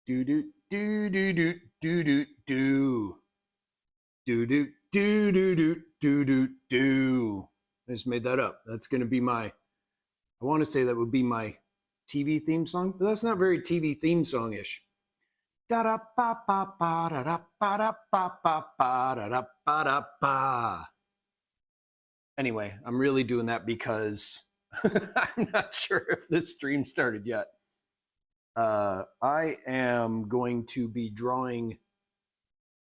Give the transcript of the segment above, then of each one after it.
do do do do do do do do do do do do do do do do. I just made that up. That's going to be my. I want to say that would be my TV theme song, but that's not very TV theme song-ish. Da da ba ba ba da da ba da ba ba ba da da ba da ba. Anyway, I'm really doing that because I'm not sure if this stream started yet. I am going to be drawing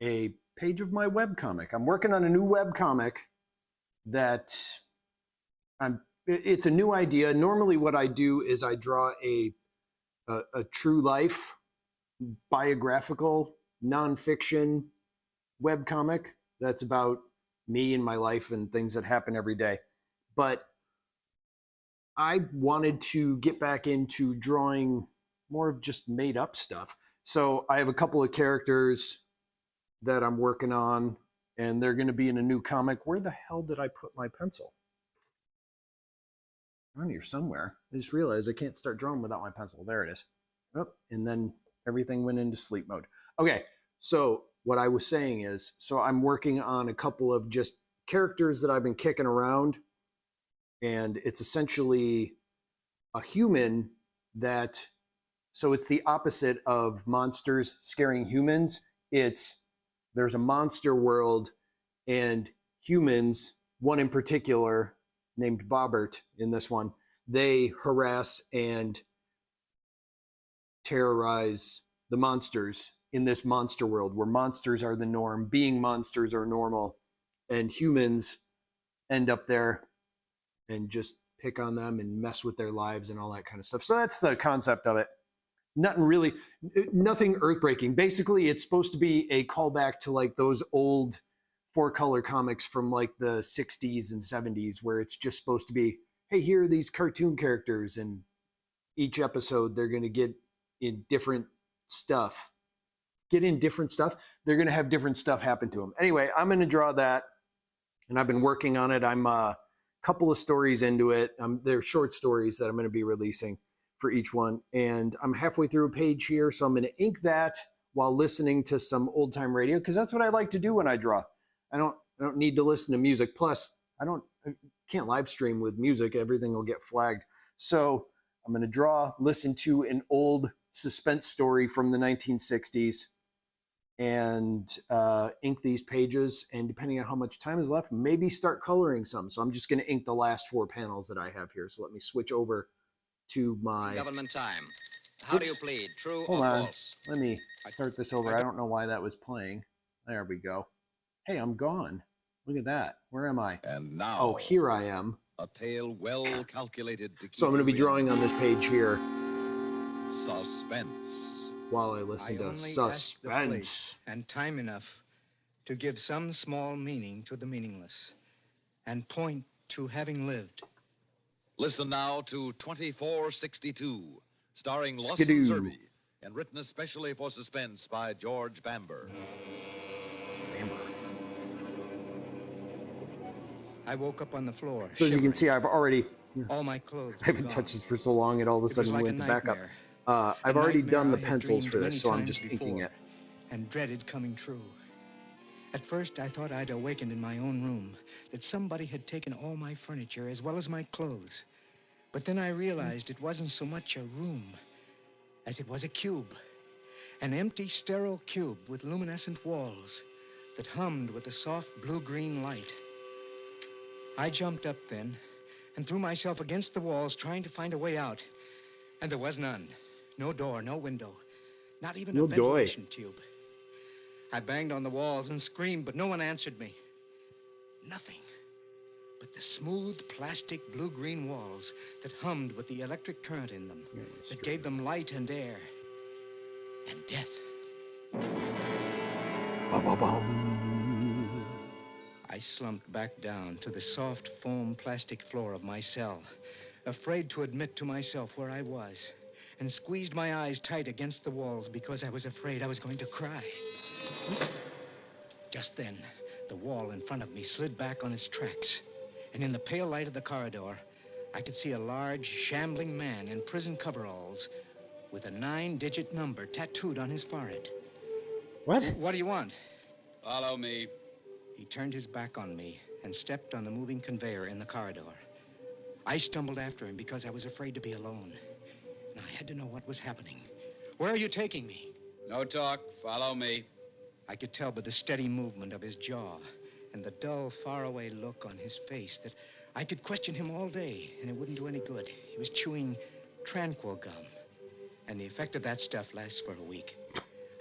a page of my webcomic. I'm working on a new webcomic that it's a new idea. Normally what I do is I draw a true life, biographical, nonfiction webcomic that's about me and my life and things that happen every day. But I wanted to get back into drawing more of just made up stuff. So I have a couple of characters that I'm working on, and they're going to be in a new comic. Where the hell did I put my pencil? Around here somewhere. I just realized I can't start drawing without my pencil. There it is. Oh, and then everything went into sleep mode. Okay, so what I was saying is, so I'm working on a couple of just characters that I've been kicking around, and it's essentially a human that, so it's the opposite of monsters scaring humans. There's a monster world, and humans, one in particular named Bobbert in this one, they harass and terrorize the monsters in this monster world where monsters are the norm, being monsters are normal, and humans end up there and just pick on them and mess with their lives and all that kind of stuff. So that's the concept of it. Nothing earth-breaking. Basically, it's supposed to be a callback to like those old 4-color comics from like the 60s and 70s where it's just supposed to be, hey, here are these cartoon characters, and each episode they're going to get in different stuff. They're going to have different stuff happen to them. Anyway, I'm going to draw that, and I've been working on it. I'm a couple of stories into it. They're short stories that I'm going to be releasing for each one, and I'm halfway through a page here, so I'm going to ink that while listening to some old time radio, because that's what I like to do when I draw. I don't need to listen to music. Plus, I can't live stream with music. Everything will get flagged. So I'm going to listen to an old suspense story from the 1960s, and ink these pages. And depending on how much time is left, maybe start coloring some. So I'm just going to ink the last 4 panels that I have here. So let me switch over to my government time. How do you plead, true or false? Let me start this over. I don't know why that was playing. There we go. Hey, I'm gone. Look at that. Where am I? And now, oh, here I am. A tale well calculated to keep So I'm going to be drawing on this page here. Suspense. While I listen to suspense. And time enough to give some small meaning to the meaningless and point to having lived. Listen now to 2462, starring Skidoo. Lawson Zerbe, and written especially for suspense by George Bamber. I woke up on the floor. So as you can see, I've already... all my clothes. I haven't touched this for so long, it all of a sudden went to back up. I've already done the pencils for this, so I'm just inking it. And dreaded coming true. At first, I thought I'd awakened in my own room, that somebody had taken all my furniture as well as my clothes. But then I realized it wasn't so much a room as it was a cube. An empty, sterile cube with luminescent walls that hummed with a soft blue-green light. I jumped up then and threw myself against the walls trying to find a way out. And there was none. No door, no window, not even a ventilation tube. I banged on the walls and screamed, but no one answered me. Nothing but the smooth plastic blue-green walls that hummed with the electric current in them, that gave them light and air and death. I slumped back down to the soft foam plastic floor of my cell, afraid to admit to myself where I was, and squeezed my eyes tight against the walls because I was afraid I was going to cry. Oops. Just then, the wall in front of me slid back on its tracks, and in the pale light of the corridor, I could see a large, shambling man in prison coveralls with a 9-digit number tattooed on his forehead. What? What do you want? Follow me. He turned his back on me and stepped on the moving conveyor in the corridor. I stumbled after him because I was afraid to be alone. And I had to know what was happening. Where are you taking me? No talk. Follow me. I could tell by the steady movement of his jaw and the dull, faraway look on his face that I could question him all day, and it wouldn't do any good. He was chewing Tranquil gum, and the effect of that stuff lasts for a week.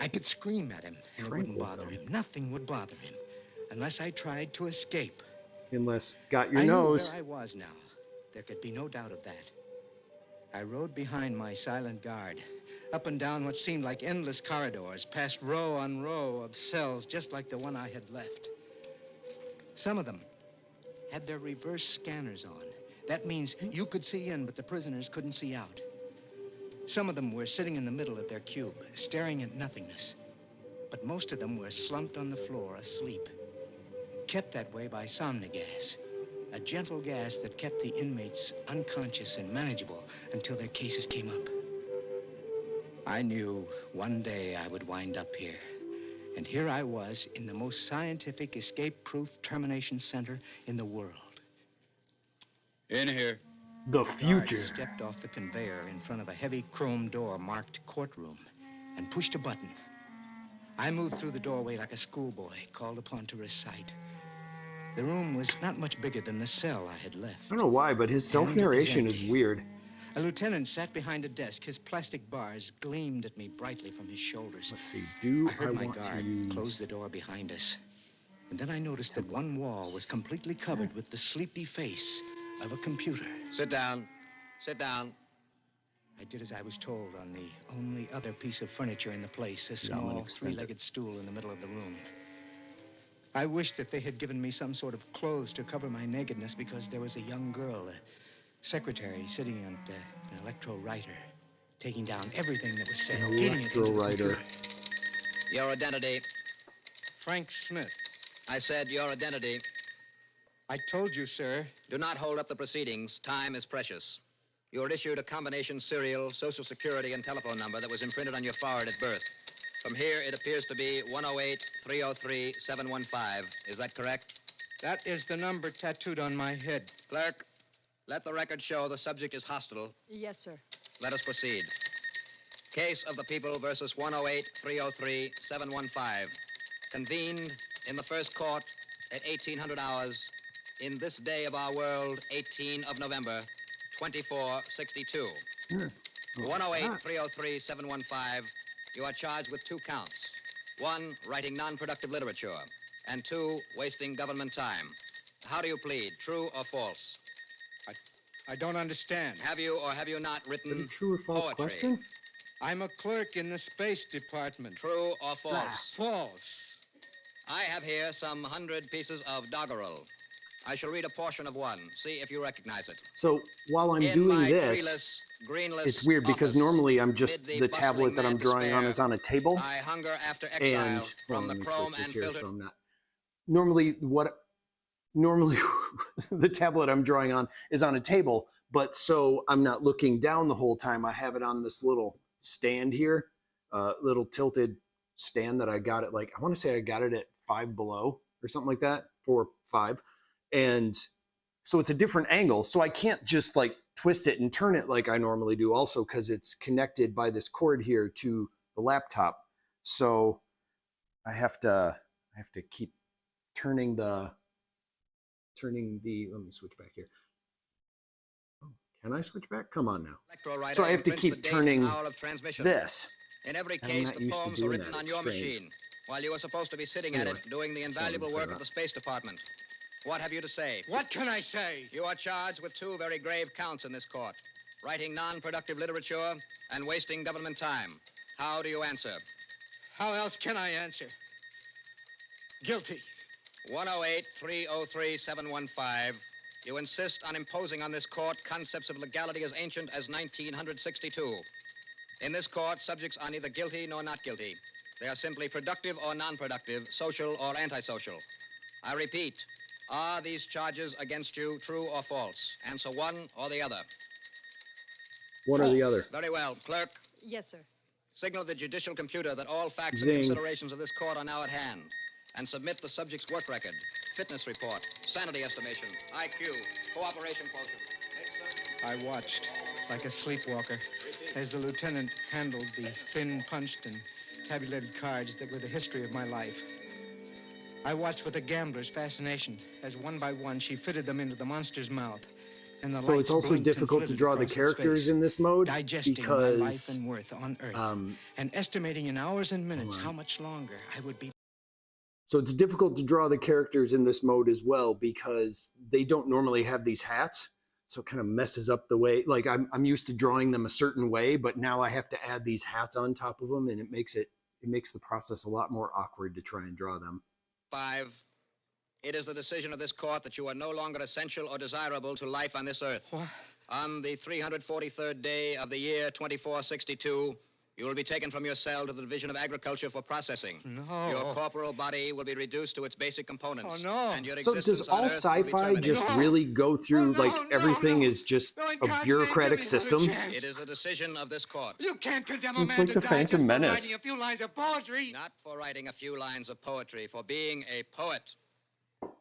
I could scream at him, and it wouldn't bother him. Nothing would bother him, unless I tried to escape. Unless got your I nose. knew where I was now. There could be no doubt of that. I rode behind my silent guard, up and down what seemed like endless corridors, past row on row of cells just like the one I had left. Some of them had their reverse scanners on. That means you could see in, but the prisoners couldn't see out. Some of them were sitting in the middle of their cube, staring at nothingness. But most of them were slumped on the floor, asleep. Kept that way by somnogas, a gentle gas that kept the inmates unconscious and manageable until their cases came up. I knew one day I would wind up here. And here I was in the most scientific escape-proof termination center in the world. In here. The Guard future. stepped off the conveyor in front of a heavy chrome door marked courtroom and pushed a button. I moved through the doorway like a schoolboy called upon to recite. The room was not much bigger than the cell I had left. I don't know why, but his self-narration is weird. A lieutenant sat behind a desk. His plastic bars gleamed at me brightly from his shoulders. Let's see. Do I heard my want to guard use... close the door behind us. And then I noticed that one wall was completely covered with the sleepy face of a computer. Sit down. Sit down. I did as I was told on the only other piece of furniture in the place, a Yeah, I'm gonna small extend it. three-legged stool in the middle of the room. I wished that they had given me some sort of clothes to cover my nakedness because there was a young girl, a secretary, sitting on an electro-writer, taking down everything that was said. An feeding it into the electro-writer. computer. Your identity. Frank Smith. I said your identity. I told you, sir. Do not hold up the proceedings. Time is precious. You were issued a combination serial, social security, and telephone number that was imprinted on your forehead at birth. From here, it appears to be 108-303-715. Is that correct? That is the number tattooed on my head. Clerk, let the record show the subject is hostile. Yes, sir. Let us proceed. Case of the People versus 108-303-715. Convened in the first court at 1800 hours in this day of our world, 18 of November, 2462. 108-303-715, you are charged with 2 counts. 1, writing non-productive literature, and 2, wasting government time. How do you plead, true or false? I don't understand. Have you or have you not Is written it a true or false poetry? question? I'm a clerk in the space department. True or false? False. I have here some 100 pieces of doggerel. I shall read a portion of one. See if you recognize it. So while I'm In doing my this, treeless, greenless it's weird because office, normally I'm just amid the bustling tablet that I'm mad drawing on despair, is on a table, I hunger after exile and from let the me chrome switch this and here filtered. so I'm not. Normally the tablet I'm drawing on is on a table, but so I'm not looking down the whole time. I have it on this little stand here, little tilted stand that I got it, like I want to say I got it at Five Below or something like that, 4, 5, and so it's a different angle. So I can't just like twist it and turn it like I normally do, also because it's connected by this cord here to the laptop. So I have to keep turning the. Let me switch back here. Oh, can I switch back? Come on now. Electro-writer So I have to imprints keep the date turning and hour of transmission. This. In every I'm case, not the used to poems are doing written that. on It's your strange. machine, while you are supposed to be sitting at Anyway, it, doing the that's all I'm invaluable gonna say work that. of the Space Department. What have you to say? What can I say? You are charged with 2 very grave counts in this court. Writing non-productive literature and wasting government time. How do you answer? How else can I answer? Guilty. 108-303-715. You insist on imposing on this court concepts of legality as ancient as 1962. In this court, subjects are neither guilty nor not guilty. They are simply productive or non-productive, social or antisocial. I repeat, are these charges against you true or false? Answer one or the other. One or the other. Very well. Clerk, Yes, sir. Signal the judicial computer that all facts Zing. and considerations of this court are now at hand. And submit the subject's work record, fitness report, sanity estimation, IQ, cooperation quotient. I watched, like a sleepwalker, as the lieutenant handled the thin, punched, and tabulated cards that were the history of my life. I watched with a gambler's fascination as one by one she fitted them into the monster's mouth. And the So lights it's also blinked and difficult to flitted draw the across his characters face, in this mode digesting my life because and worth on Earth, and estimating in hours and minutes how much longer I would be. so it's difficult to draw the characters in this mode as well because they don't normally have these hats. So it kind of messes up the way, like I'm used to drawing them a certain way, but now I have to add these hats on top of them, and it makes the process a lot more awkward to try and draw them. 5. It is the decision of this court that you are no longer essential or desirable to life on this earth. What? On the 343rd day of the year 2462, you will be taken from your cell to the Division of Agriculture for processing. No. Your corporal body will be reduced to its basic components. Oh, no. And your So existence does on all Earth will be sci-fi terminated. just No. really go through Oh, no, like no, everything no. is just No, in a God's bureaucratic name, give me another system? chance. It is a decision of this court. You can't condemn a It's man like to the die Phantom just for Menace. writing a few lines of poetry. Not for writing a few lines of poetry, for being a poet.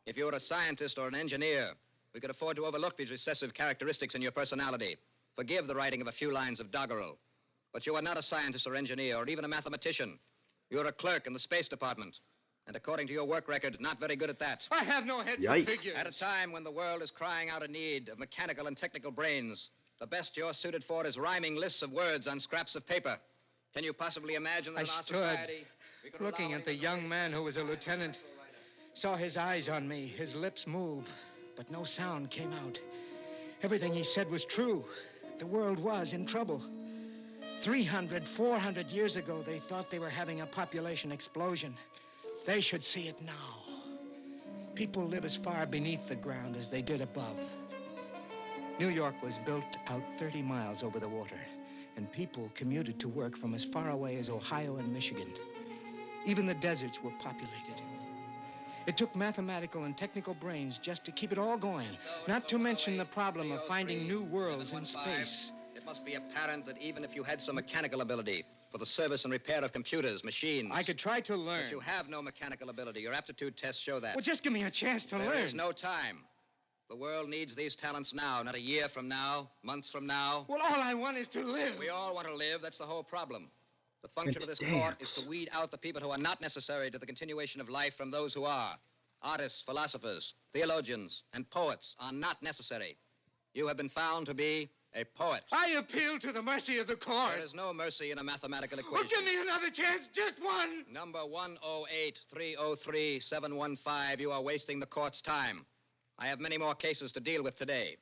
If you were a scientist or an engineer, we could afford to overlook these recessive characteristics in your personality. Forgive the writing of a few lines of doggerel. But you are not a scientist or engineer or even a mathematician. You're a clerk in the Space Department. And according to your work record, not very good at that. I have no head for Yikes. figures. At a time when the world is crying out in need of mechanical and technical brains, the best you're suited for is rhyming lists of words on scraps of paper. Can you possibly imagine that I in our stood society we could looking allow at the anyone to young raise man who was a voice? lieutenant. Saw his eyes on me, his lips move, but no sound came out. Everything he said was true. The world was in trouble. 300, 400 years ago, they thought they were having a population explosion. They should see it now. People live as far beneath the ground as they did above. New York was built out 30 miles over the water, and people commuted to work from as far away as Ohio and Michigan. Even the deserts were populated. It took mathematical and technical brains just to keep it all going, not to mention the problem of finding new worlds in space. It must be apparent that even if you had some mechanical ability for the service and repair of computers, machines... I could try to learn. But you have no mechanical ability. Your aptitude tests show that. Well, just give me a chance to There learn. is no time. The world needs these talents now, not a year from now, months from now. Well, all I want is to live. We all want to live. That's the whole problem. The function And of to this court is dance. to weed out the people who are not necessary to the continuation of life from those who are. Artists, philosophers, theologians, and poets are not necessary. You have been found to be a poet. I appeal to the mercy of the court. There is no mercy in a mathematical Well, equation. give me another chance, just one. Number 108-303-715, you are wasting the court's time. I have many more cases to deal with today.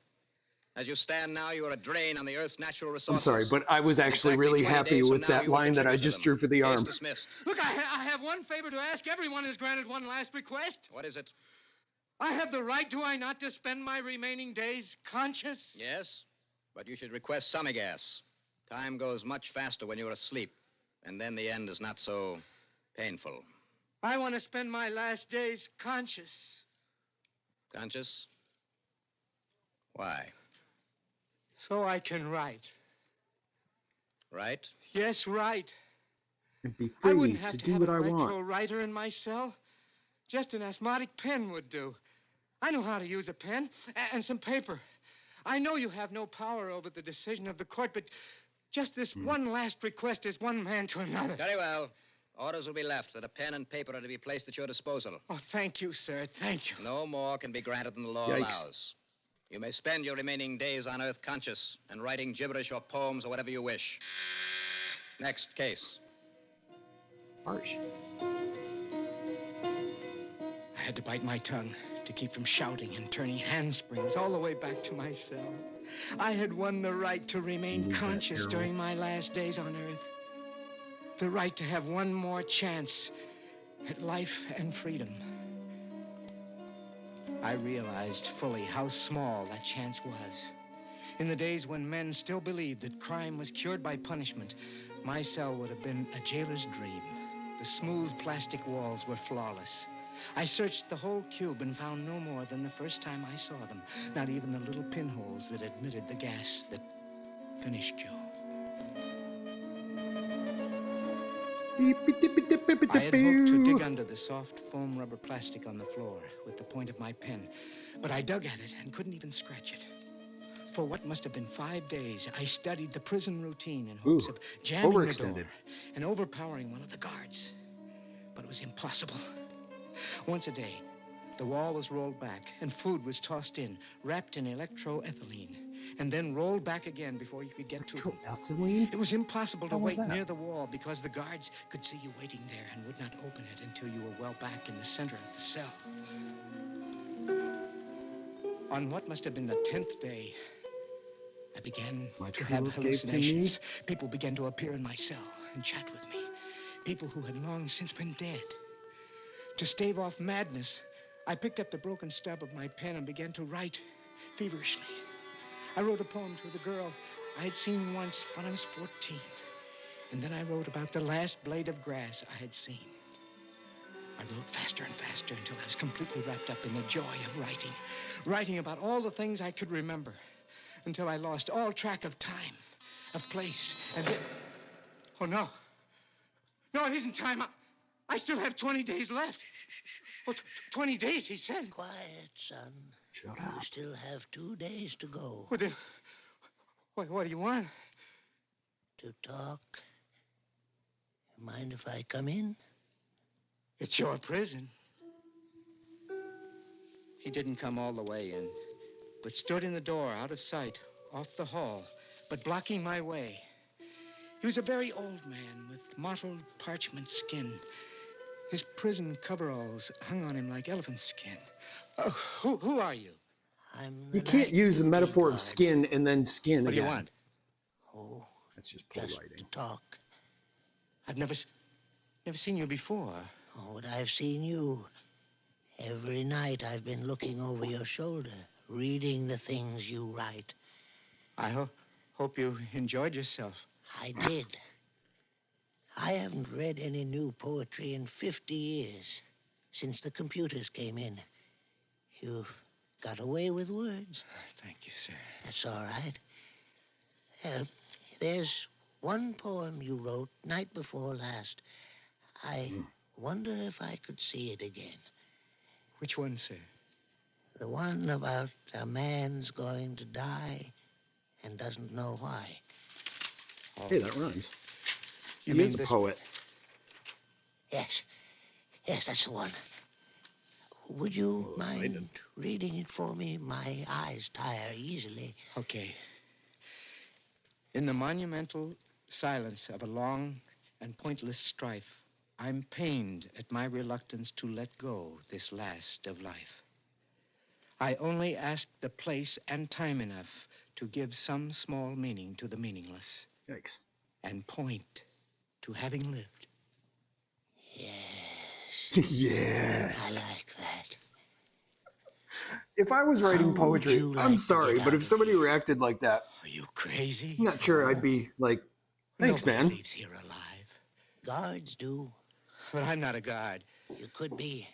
As you stand now, you are a drain on the Earth's natural resources. I'm sorry, but I was actually Exactly really 20 happy days from with now, that you will line that I contribute to just them. drew for the Case arm. dismissed. Look, I have one favor to ask. Everyone is granted one last request. What is it? I have the right, do I not, to spend my remaining days conscious? Yes, but you should request summer gas. Time goes much faster when you're asleep, and then the end is not so painful. I want to spend my last days conscious. Conscious? Why? So I can write. Right? Yes, write. And be I free wouldn't have to to do have what a I retro want. writer in my cell. Just an asthmatic pen would do. I know how to use a pen and some paper. I know you have no power over the decision of the court, but just this one last request is one man to another. Very well. Orders will be left that a pen and paper are to be placed at your disposal. Oh, thank you, sir. Thank you. No more can be granted than the law Yikes. allows. You may spend your remaining days on Earth conscious and writing gibberish or poems or whatever you wish. Next case. Harsh. I had to bite my tongue to keep from shouting and turning handsprings all the way back to my cell. I had won the right to remain Move that conscious arrow. during my last days on Earth. The right to have one more chance at life and freedom. I realized fully how small that chance was. In the days when men still believed that crime was cured by punishment, my cell would have been a jailer's dream. The smooth plastic walls were flawless. I searched the whole cube and found no more than the first time I saw them. Not even the little pinholes that admitted the gas that finished you. I had hoped to dig under the soft foam rubber plastic on the floor with the point of my pen, but I dug at it and couldn't even scratch it. For what must have been 5 days, I studied the prison routine in hopes of jamming the door and overpowering one of the guards. But it was impossible. Once a day, the wall was rolled back and food was tossed in, wrapped in electroethylene, and then rolled back again before you could get to them. Electroethylene? It was impossible to How was wait that? near the wall because the guards could see you waiting there and would not open it until you were well back in the center of the cell. On what must have been the 10th day, I began My to true have love gave to me? hallucinations. People began to appear in my cell and chat with me. People who had long since been dead. To stave off madness, I picked up the broken stub of my pen and began to write feverishly. I wrote a poem to the girl I had seen once when I was 14. And then I wrote about the last blade of grass I had seen. I wrote faster and faster until I was completely wrapped up in the joy of writing. Writing about all the things I could remember. Until I lost all track of time, of place, and then... Oh, no. No, it isn't time. I still have 20 days left. Oh, 20 days, he said. Quiet, son. Shut You up. still have 2 days to go. Well, then, what do you want? To talk. Mind if I come in? It's your prison. He didn't come all the way in, but stood in the door, out of sight, off the hall, but blocking my way. He was a very old man with mottled parchment skin. His prison coveralls hung on him like elephant skin. Who are you? I'm the You can't night use the duty metaphor of guard. skin and then skin What do again. you want? Oh, That's just poor just writing. to talk. I've never seen you before. Oh, but I've seen you. Every night I've been looking over your shoulder, reading the things you write. I hope you enjoyed yourself. I did. I haven't read any new poetry in 50 years, since the computers came in. You've got away with words. Thank you, sir. That's all right. There's one poem you wrote night before last. I wonder if I could see it again. Which one, sir? The one about a man's going to die and doesn't know why. Hey, that rhymes. He You is a mean this- poet. Yes, that's the one. Would you Oh, excited. mind reading it for me? My eyes tire easily. Okay. In the monumental silence of a long and pointless strife, I'm pained at my reluctance to let go this last of life. I only ask the place and time enough to give some small meaning to the meaningless Yikes. and point to having lived. Yes, Yes. I like that. If I was writing How would poetry, you like I'm to sorry, get but out if of somebody here? reacted like that, Are you crazy? I'm not sure I'd be like, thanks, Nobody man. leaves here alive. Guards do. But I'm not a guard. You could be.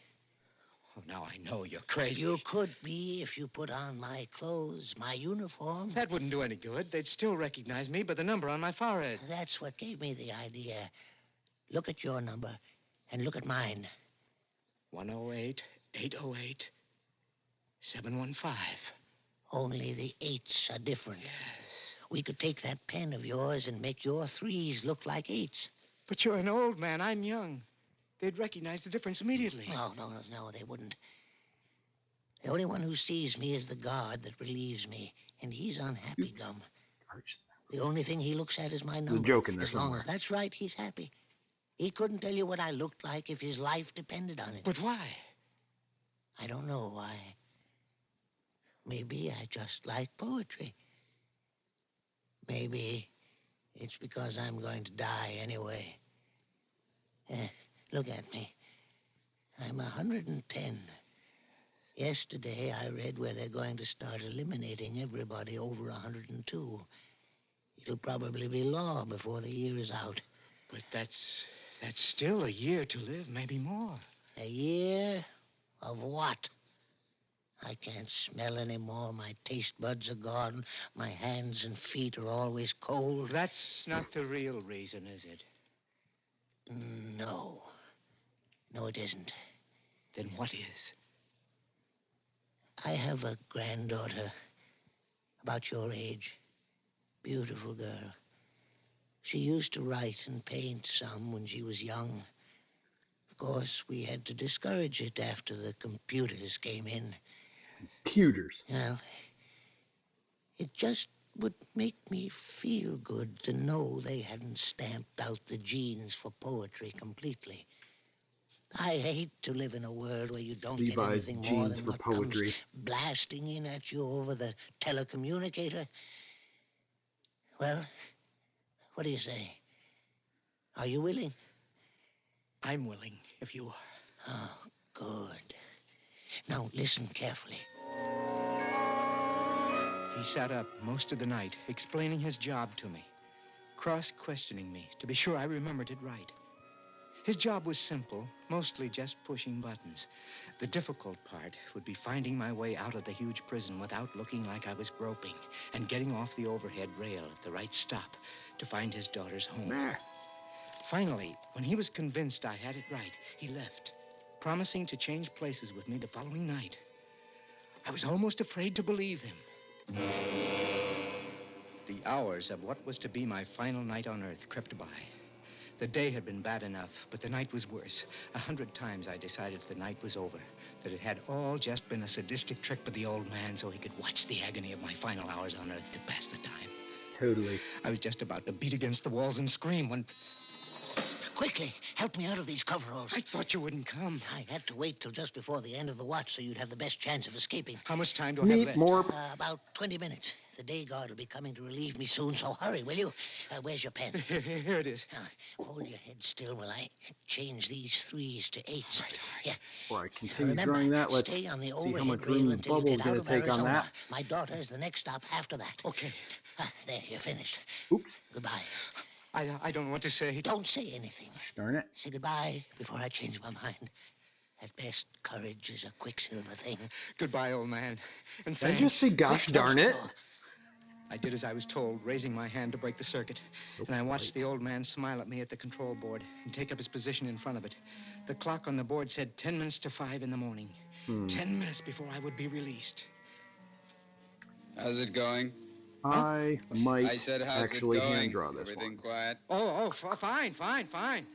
Oh, now I know you're crazy. You could be if you put on my clothes, my uniform. That wouldn't do any good. They'd still recognize me by the number on my forehead. That's what gave me the idea. Look at your number and look at mine. 108, 808, 715. Only the 8s are different. We could take that pen of yours and make your 3s look like 8s. But you're an old man. I'm young. They'd recognize the difference immediately. No, they wouldn't. The only one who sees me is the guard that relieves me, and he's unhappy, Oops. Gum. Arch. The only thing he looks at is my number. There's a joke in there As long somewhere. as that's right, he's happy. He couldn't tell you what I looked like if his life depended on it. But why? I don't know why. Maybe I just like poetry. Maybe it's because I'm going to die anyway. Look at me. I'm 110. Yesterday, I read where they're going to start eliminating everybody over 102. It'll probably be law before the year is out. But that's still a year to live, maybe more. A year of what? I can't smell anymore. My taste buds are gone. My hands and feet are always cold. That's not the real reason, is it? No. No, it isn't. Then what is? I have a granddaughter about your age. Beautiful girl. She used to write and paint some when she was young. Of course, we had to discourage it after the computers came in. Pewters. You know, it just would make me feel good to know they hadn't stamped out the genes for poetry completely. I hate to live in a world where you don't Levi's get anything more genes than for what poetry. comes blasting in at you over the telecommunicator. Well, what do you say? Are you willing? I'm willing, if you are. Oh, good. Now, listen carefully. He sat up most of the night, explaining his job to me, cross-questioning me to be sure I remembered it right. His job was simple, mostly just pushing buttons. The difficult part would be finding my way out of the huge prison without looking like I was groping and getting off the overhead rail at the right stop to find his daughter's home. Meh. Finally, when he was convinced I had it right, he left, promising to change places with me the following night. I was almost afraid to believe him. The hours of what was to be my final night on Earth crept by. The day had been bad enough, but the night was worse. 100 times I decided the night was over, that it had all just been a sadistic trick of the old man so he could watch the agony of my final hours on Earth to pass the time. Totally. I was just about to beat against the walls and scream when... Quickly, help me out of these coveralls. I thought you wouldn't come. I had to wait till just before the end of the watch so you'd have the best chance of escaping. How much time do I have Meat left? Morp. About 20 minutes. The day guard will be coming to relieve me soon, so hurry, will you? Where's your pen? Here it is. Now, hold your head still while I change these 3s to 8s. Right. Yeah. Before I continue Remember, drawing that, let's stay on the see how overhead much rail room until you Bubble's get going out to of take on Arizona. that. My daughter is the next stop after that. Okay. There, you're finished. Oops. Goodbye. I don't know what to say. Don't say anything. Gosh darn it. Say goodbye before I change my mind. At best, courage is a quicksilver thing. Goodbye, old man. And Did I thanks. just say gosh darn it? I did as I was told, raising my hand to break the circuit. So And I watched the polite. old man smile at me at the control board and take up his position in front of it. The clock on the board said 10 minutes to 5 in the morning. 10 minutes before I would be released. How's it going? I I might said, how's actually it going? hand draw this Everything one. quiet? Fine.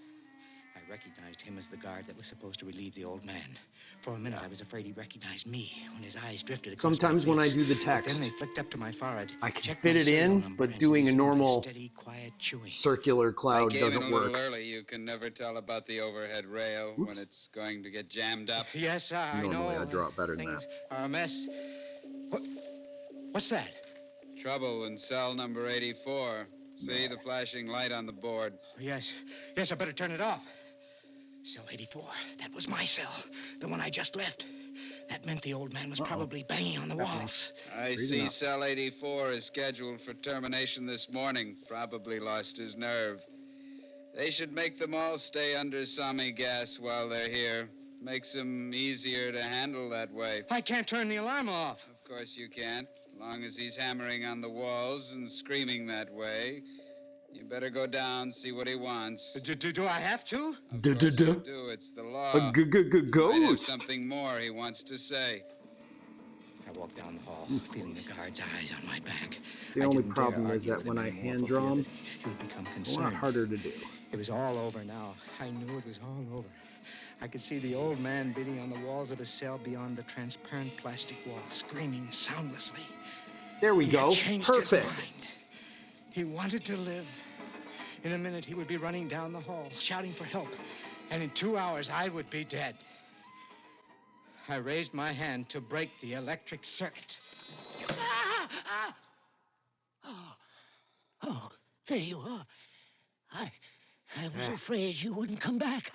I recognized him as the guard that was supposed to relieve the old man. For a minute, I was afraid he recognized me when his eyes drifted across Sometimes my when I face. do the Then text, they flicked up to my forehead. I can checked fit my it serial in, number, but and doing a listened to normal steady, quiet chewing. circular I cloud came in doesn't a little work. early. You can never tell about the overhead rail when Oops. it's going to get jammed up. Yes, I know. Normally I draw it better than Things that. are a mess. What's that? Trouble in cell number 84. See the flashing light on the board? Yes, I better turn it off. Cell 84. That was my cell. The one I just left. That meant the old man was probably banging on the Happening. walls. I Freezing see up. cell 84 is scheduled for termination this morning. Probably lost his nerve. They should make them all stay under Sami gas while they're here. Makes them easier to handle that way. I can't turn the alarm off. Of course you can't, as long as he's hammering on the walls and screaming that way. You better go down, see what he wants. Do I have to? Of Duh, course duh, you duh. do. It's the law. A Might have ghost. something more he wants to say. I walked down the hall, Ooh, feeling close. the guard's eyes on my back. The I only didn't problem dare is argue that with when him I anymore hand for fear draw 'em, that he would become it's a lot concerned. harder to do. It was all over now. I knew it was all over. I could see the old man beating on the walls of his cell beyond the transparent plastic wall, screaming soundlessly. There we He go. had changed his Perfect. mind. He wanted to live. In a minute, he would be running down the hall, shouting for help. And in 2 hours, I would be dead. I raised my hand to break the electric circuit. Oh, there you are. I was afraid you wouldn't come back.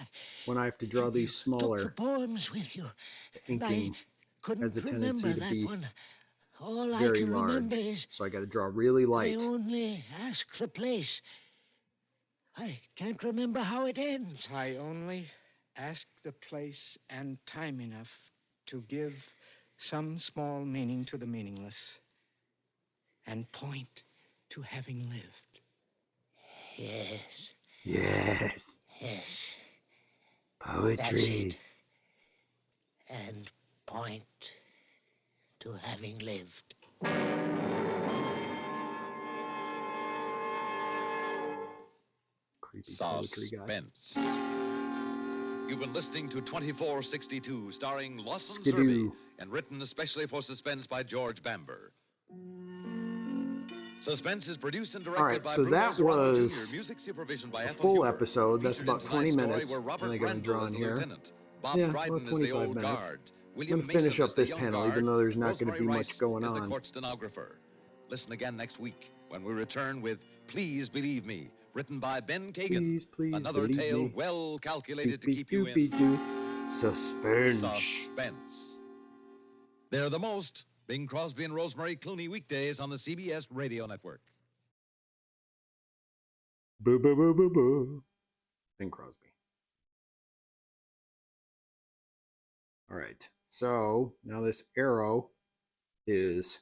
When I have to draw these Took the smaller, poems with you. the And inking I couldn't has a remember tendency to that be one. All very I can large. remember is So I got to draw really light. I only ask the place. I can't remember how it ends. I only asked the place and time enough to give some small meaning to the meaningless and point to having lived. Yes, Yes. Yes, that's Poetry. it. And point to having lived. Creepy poetry guy. Suspense. You've been listening to 2462, starring Lawson Skidoo. Serby, and written especially for Suspense by George Bamber. Suspense is produced and directed All right, by so Bruno that Serrano was Jr., music supervision by a Ethel full Huber. episode. That's Featured in about 20 tonight's story minutes. were I Robert think I'm Randall drawing as the here. lieutenant, Bob Yeah, Dryden about as the 25 old minutes. guard, I'm William going to finish Mason up as the this young panel, guard, even though there's not going to Rosemary be Rice much going is the on. court stenographer. Listen again next week when we return with Please Believe Me, written by Ben Kagan. Please Another believe tale me. well calculated to Doopy keep you in doopy doo. Suspense. suspense. They're the most. Bing Crosby and Rosemary Clooney weekdays on the CBS Radio Network. Boo boo boo boo boo. Bing Crosby. All right. So now this arrow is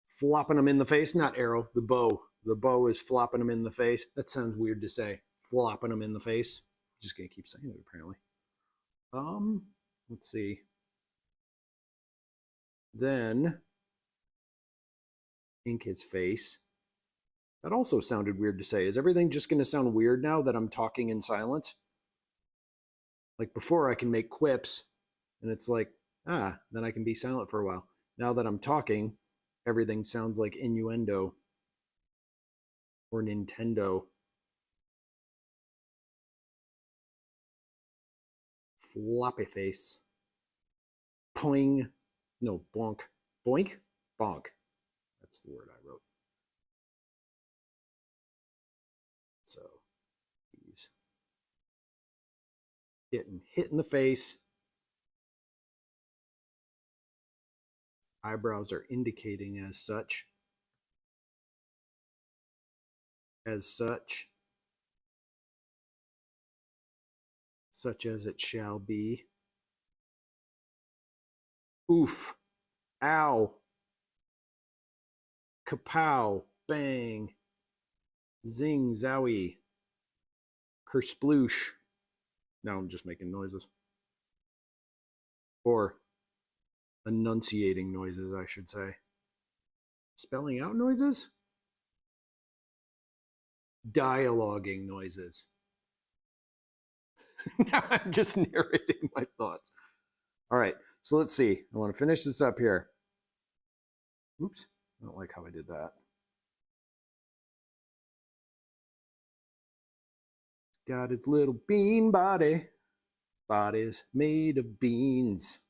flopping him in the face. Not arrow, the bow. The bow is flopping him in the face. That sounds weird to say. Flopping him in the face. Just gonna keep saying it apparently. Let's see. Then ink his face. That also sounded weird to say. Is everything just gonna sound weird now that I'm talking in silence? Like before I can make quips and it's like, then I can be silent for a while. Now that I'm talking, everything sounds like innuendo or Nintendo. Floppy face. Poing. No, bonk. Boink? Bonk. That's the word I wrote. So he's getting hit in the face. Eyebrows are indicating as such. As such. Such as it shall be. Oof. Ow. Kapow. Bang. Zing. Zowie. Kersploosh. Now I'm just making noises. Or enunciating noises, I should say. Spelling out noises? Dialoguing noises. Now I'm just narrating my thoughts. All right, so let's see. I want to finish this up here. Oops, I don't like how I did that. Got his little bean body. Body's made of beans.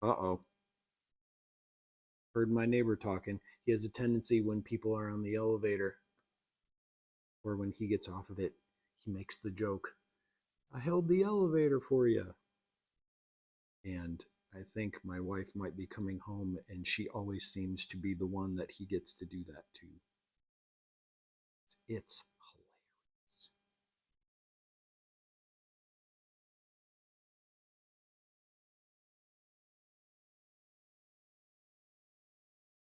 Uh-oh. Heard my neighbor talking. He has a tendency when people are on the elevator or when he gets off of it, he makes the joke, I held the elevator for you. And I think my wife might be coming home and she always seems to be the one that he gets to do that to. It's hilarious.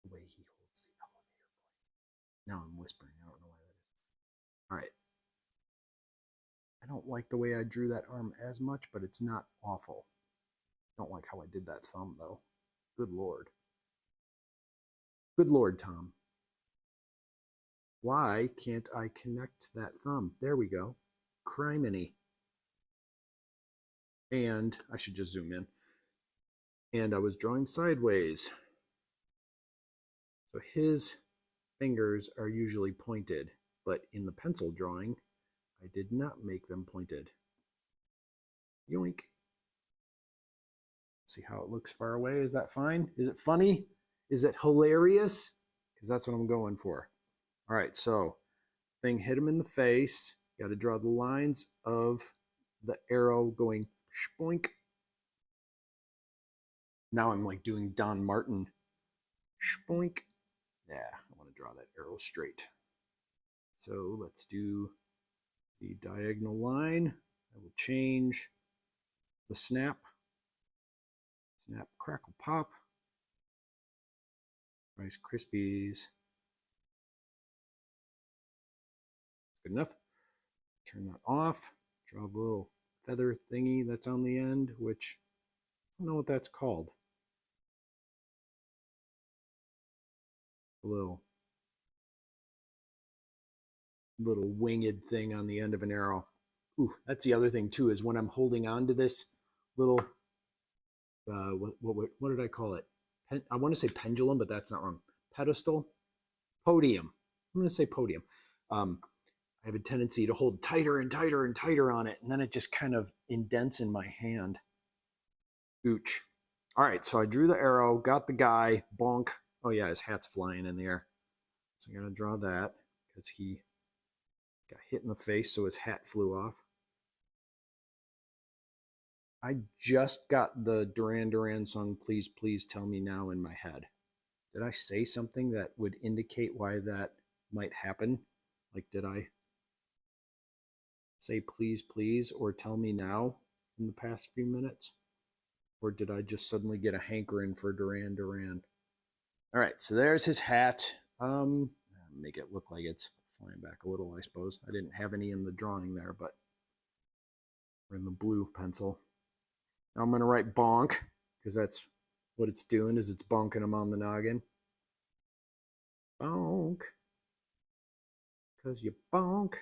The way he holds the elevator. Now I'm whispering. I don't know why that is. All right. I don't like the way I drew that arm as much, but it's not awful. Don't like how I did that thumb, though. Good Lord. Good Lord, Tom. Why can't I connect that thumb? There we go. Criminy. And I should just zoom in. And I was drawing sideways. So his fingers are usually pointed, but in the pencil drawing, I did not make them pointed. Yoink. Let's see how it looks far away. Is that fine? Is it funny? Is it hilarious? Because that's what I'm going for. All right, so thing hit him in the face. Got to draw the lines of the arrow going spoink. Now I'm like doing Don Martin. Spoink. Yeah, I want to draw that arrow straight. So let's do the diagonal line. I will change the snap. Snap, crackle, pop. Rice Krispies. Good enough. Turn that off. Draw the little feather thingy that's on the end, which I don't know what that's called. A little winged thing on the end of an arrow. Ooh, that's the other thing too, is when I'm holding on to this little, what did I call it? I want to say pendulum, but that's not wrong. Pedestal? Podium. I'm going to say podium. I have a tendency to hold tighter and tighter and tighter on it, and then it just kind of indents in my hand. Ooch. All right, so I drew the arrow, got the guy, bonk. Oh yeah, his hat's flying in the air. So I'm going to draw that because he got hit in the face, so his hat flew off. I just got the Duran Duran song, Please, Please Tell Me Now, in my head. Did I say something that would indicate why that might happen? Like, did I say please, please, or tell me now in the past few minutes? Or did I just suddenly get a hankering for Duran Duran? All right, so there's his hat. Make it look like it's flying back a little, I suppose. I didn't have any in the drawing there, but we're in the blue pencil. Now I'm going to write bonk, because that's what it's doing, is it's bonking him on the noggin. Bonk. Because you bonk.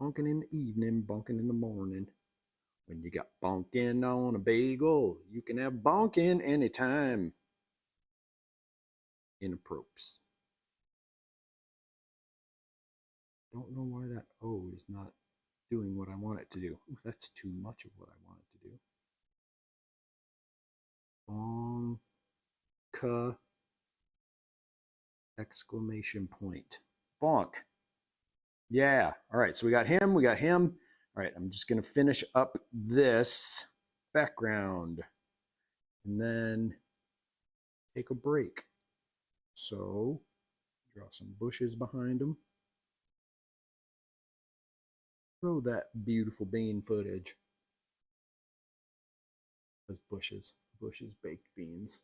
Bonking in the evening, bonking in the morning. When you got bonking on a bagel, you can have bonking anytime. Inappropriate. Don't know why that O is not doing what I want it to do. Ooh, that's too much of what I want it to do. Bonka! Exclamation point. Bonk. Yeah. All right. So we got him. We got him. All right. I'm just going to finish up this background and then take a break. So draw some bushes behind him. Throw that beautiful bean footage. Those bushes. Bushes, baked beans.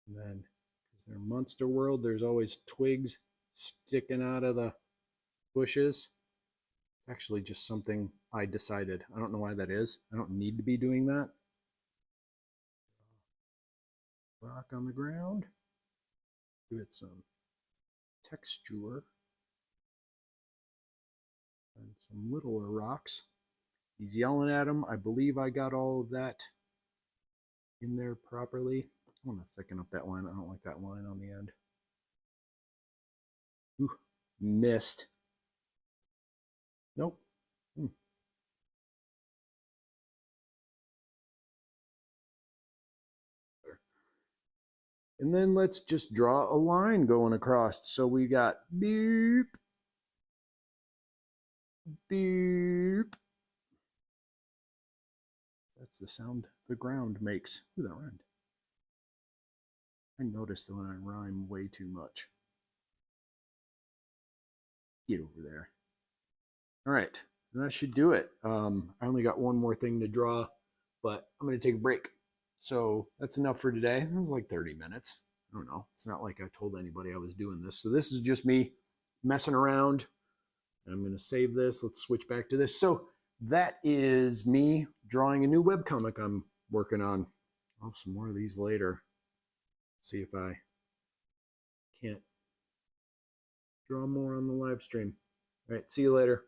And then, because they're Monster World, there's always twigs sticking out of the bushes. It's actually just something I decided. I don't know why that is. I don't need to be doing that. Rock on the ground. Give it some texture. And some littler rocks. He's yelling at him. I believe I got all of that in there properly. I want to thicken up that line. I don't like that line on the end. Ooh, missed. Nope. And then let's just draw a line going across. So we got beep, beep. That's the sound the ground makes. Ooh, that rhymed. I noticed that when I rhyme way too much. Get over there. All right, that should do it. I only got one more thing to draw, but I'm going to take a break. So that's enough for today. It was like 30 minutes. I don't know. It's not like I told anybody I was doing this. So this is just me messing around. I'm going to save this. Let's switch back to this. So that is me drawing a new webcomic I'm working on. I'll have some more of these later. See if I can't draw more on the live stream. All right, see you later.